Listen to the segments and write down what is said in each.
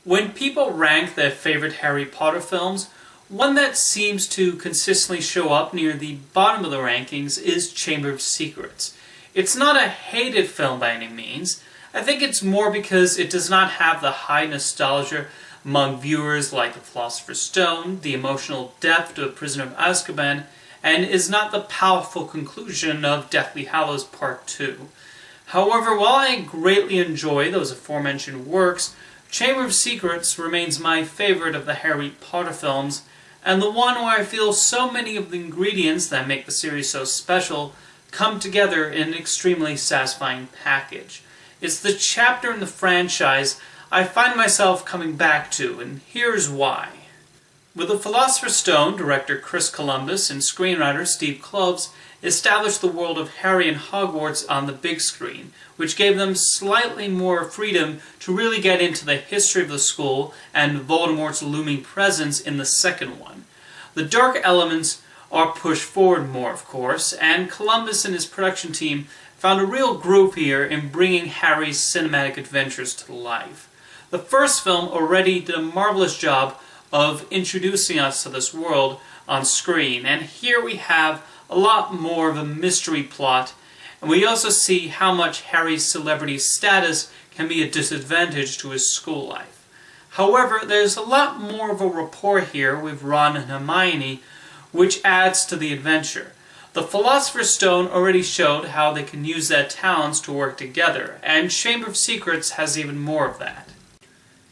When people rank their favorite Harry Potter films, one that seems to consistently show up near the bottom of the rankings is Chamber of Secrets. It's not a hated film by any means. I think it's more because it does not have the high nostalgia among viewers like The Philosopher's Stone, the emotional depth of Prisoner of Azkaban, and is not the powerful conclusion of Deathly Hallows Part 2. However, while I greatly enjoy those aforementioned works, Chamber of Secrets remains my favorite of the Harry Potter films, and the one where I feel so many of the ingredients that make the series so special come together in an extremely satisfying package. It's the chapter in the franchise I find myself coming back to, and here's why. With The Philosopher's Stone, director Chris Columbus and screenwriter Steve Kloves established the world of Harry and Hogwarts on the big screen, which gave them slightly more freedom to really get into the history of the school and Voldemort's looming presence in the second one. The dark elements are pushed forward more, of course, and Columbus and his production team found a real groove here in bringing Harry's cinematic adventures to life. The first film already did a marvelous job of introducing us to this world on screen, and here we have a lot more of a mystery plot, and we also see how much Harry's celebrity status can be a disadvantage to his school life. However, there's a lot more of a rapport here with Ron and Hermione, which adds to the adventure. The Philosopher's Stone already showed how they can use their talents to work together, and Chamber of Secrets has even more of that.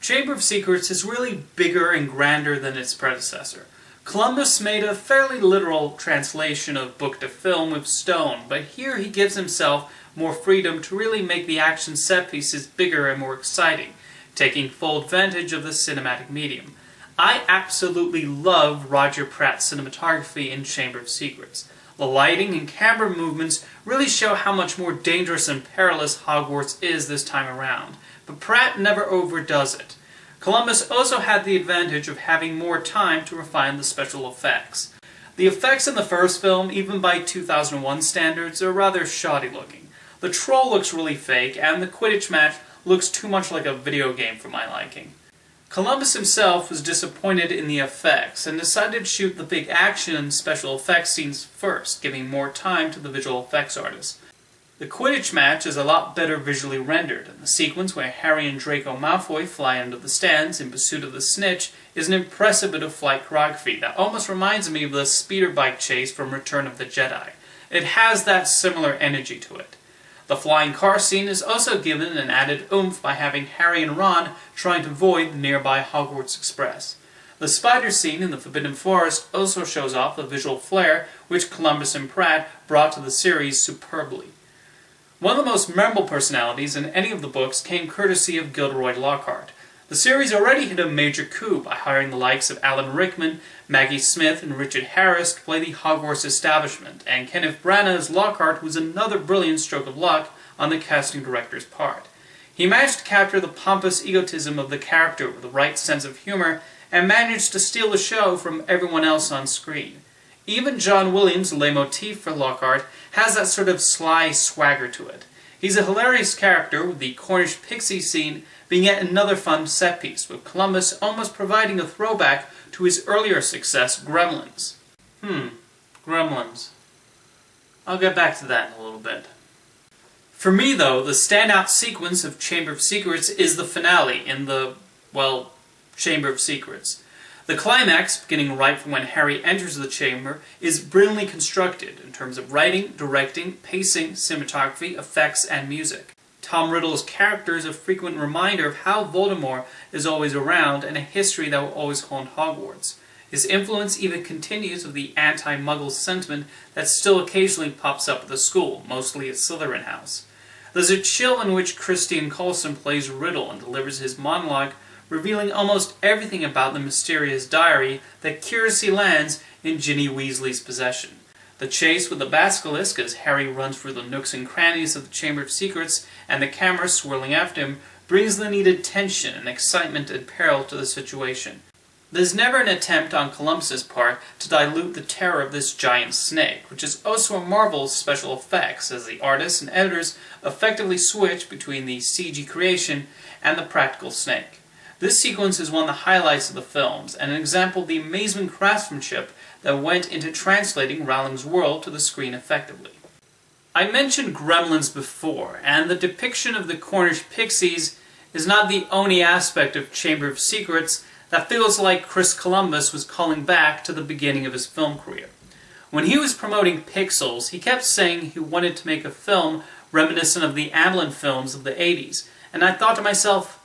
Chamber of Secrets is really bigger and grander than its predecessor. Columbus made a fairly literal translation of book to film with Stone, but here he gives himself more freedom to really make the action set pieces bigger and more exciting, taking full advantage of the cinematic medium. I absolutely love Roger Pratt's cinematography in Chamber of Secrets. The lighting and camera movements really show how much more dangerous and perilous Hogwarts is this time around, but Pratt never overdoes it. Columbus also had the advantage of having more time to refine the special effects. The effects in the first film, even by 2001 standards, are rather shoddy looking. The troll looks really fake, and the Quidditch match looks too much like a video game for my liking. Columbus himself was disappointed in the effects, and decided to shoot the big action and special effects scenes first, giving more time to the visual effects artists. The Quidditch match is a lot better visually rendered, and the sequence where Harry and Draco Malfoy fly under the stands in pursuit of the snitch is an impressive bit of flight choreography that almost reminds me of the speeder bike chase from Return of the Jedi. It has that similar energy to it. The flying car scene is also given an added oomph by having Harry and Ron trying to avoid the nearby Hogwarts Express. The spider scene in the Forbidden Forest also shows off the visual flair which Columbus and Pratt brought to the series superbly. One of the most memorable personalities in any of the books came courtesy of Gilderoy Lockhart. The series already hit a major coup by hiring the likes of Alan Rickman, Maggie Smith, and Richard Harris to play the Hogwarts establishment, and Kenneth Branagh as Lockhart was another brilliant stroke of luck on the casting director's part. He managed to capture the pompous egotism of the character with the right sense of humor, and managed to steal the show from everyone else on screen. Even John Williams' leitmotif for Lockhart has that sort of sly swagger to it. He's a hilarious character, with the Cornish pixie scene being yet another fun set piece, with Columbus almost providing a throwback to his earlier success, Gremlins. Gremlins. I'll get back to that in a little bit. For me, though, the standout sequence of Chamber of Secrets is the finale in the, Chamber of Secrets. The climax, beginning right from when Harry enters the chamber, is brilliantly constructed in terms of writing, directing, pacing, cinematography, effects, and music. Tom Riddle's character is a frequent reminder of how Voldemort is always around and a history that will always haunt Hogwarts. His influence even continues with the anti-Muggle sentiment that still occasionally pops up at the school, mostly at Slytherin House. There's a chill in which Christian Coulson plays Riddle and delivers his monologue, revealing almost everything about the mysterious diary that curiously lands in Ginny Weasley's possession. The chase with the basilisk as Harry runs through the nooks and crannies of the Chamber of Secrets and the camera swirling after him brings the needed tension and excitement and peril to the situation. There's never an attempt on Columbus's part to dilute the terror of this giant snake, which is also a marvel of special effects as the artists and editors effectively switch between the CG creation and the practical snake. This sequence is one of the highlights of the films, and an example of the amazing craftsmanship that went into translating Rowling's world to the screen effectively. I mentioned Gremlins before, and the depiction of the Cornish pixies is not the only aspect of Chamber of Secrets that feels like Chris Columbus was calling back to the beginning of his film career. When he was promoting Pixels, he kept saying he wanted to make a film reminiscent of the Amblin films of the 80s, and I thought to myself,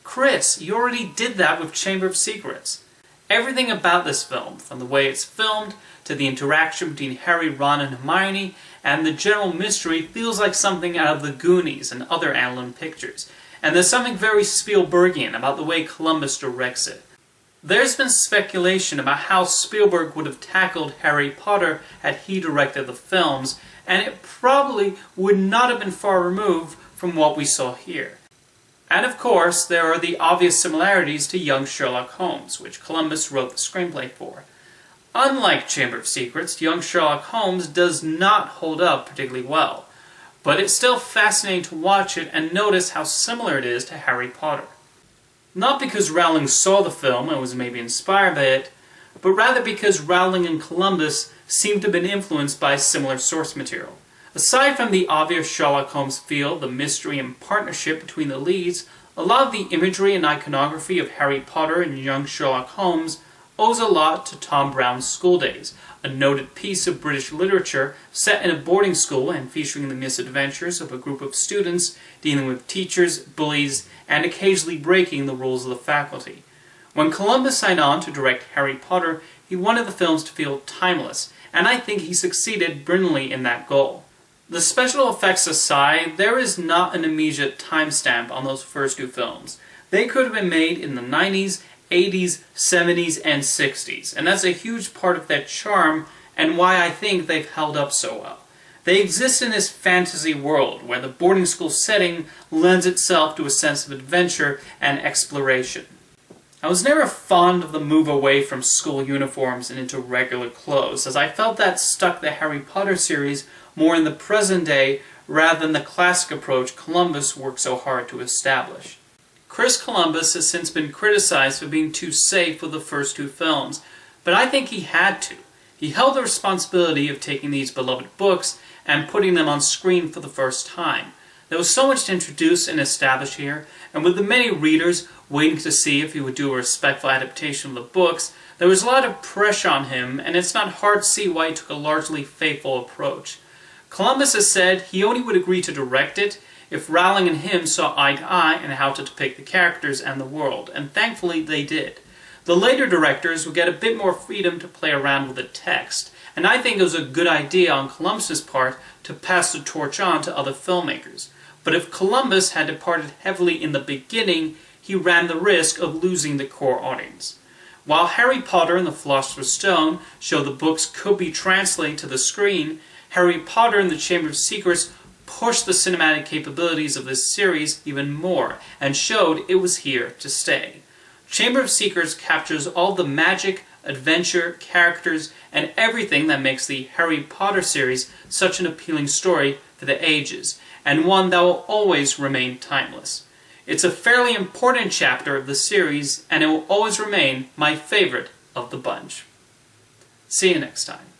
Chris, you already did that with Chamber of Secrets. Everything about this film, from the way it's filmed, to the interaction between Harry, Ron, and Hermione, and the general mystery, feels like something out of the Goonies and other Amblin pictures. And there's something very Spielbergian about the way Columbus directs it. There's been speculation about how Spielberg would have tackled Harry Potter had he directed the films, and it probably would not have been far removed from what we saw here. And of course, there are the obvious similarities to Young Sherlock Holmes, which Columbus wrote the screenplay for. Unlike Chamber of Secrets, Young Sherlock Holmes does not hold up particularly well, but it's still fascinating to watch it and notice how similar it is to Harry Potter. Not because Rowling saw the film and was maybe inspired by it, but rather because Rowling and Columbus seem to have been influenced by similar source material. Aside from the obvious Sherlock Holmes feel, the mystery and partnership between the leads, a lot of the imagery and iconography of Harry Potter and Young Sherlock Holmes owes a lot to Tom Brown's School Days, a noted piece of British literature set in a boarding school and featuring the misadventures of a group of students dealing with teachers, bullies, and occasionally breaking the rules of the faculty. When Columbus signed on to direct Harry Potter, he wanted the films to feel timeless, and I think he succeeded brilliantly in that goal. The special effects aside, there is not an immediate timestamp on those first two films. They could have been made in the 90s, 80s, 70s, and 60s, and that's a huge part of their charm and why I think they've held up so well. They exist in this fantasy world where the boarding school setting lends itself to a sense of adventure and exploration. I was never fond of the move away from school uniforms and into regular clothes, as I felt that stuck the Harry Potter series more in the present day rather than the classic approach Columbus worked so hard to establish. Chris Columbus has since been criticized for being too safe with the first two films, but I think he had to. He held the responsibility of taking these beloved books and putting them on screen for the first time. There was so much to introduce and establish here, and with the many readers waiting to see if he would do a respectful adaptation of the books, there was a lot of pressure on him, and it's not hard to see why he took a largely faithful approach. Columbus has said he only would agree to direct it if Rowling and him saw eye to eye in how to depict the characters and the world, and thankfully they did. The later directors would get a bit more freedom to play around with the text, and I think it was a good idea on Columbus's part to pass the torch on to other filmmakers. But if Columbus had departed heavily in the beginning, he ran the risk of losing the core audience. While Harry Potter and the Philosopher's Stone showed the books could be translated to the screen, Harry Potter and the Chamber of Secrets pushed the cinematic capabilities of this series even more and showed it was here to stay. Chamber of Secrets captures all the magic, adventure, characters, and everything that makes the Harry Potter series such an appealing story for the ages, and one that will always remain timeless. It's a fairly important chapter of the series, and it will always remain my favorite of the bunch. See you next time.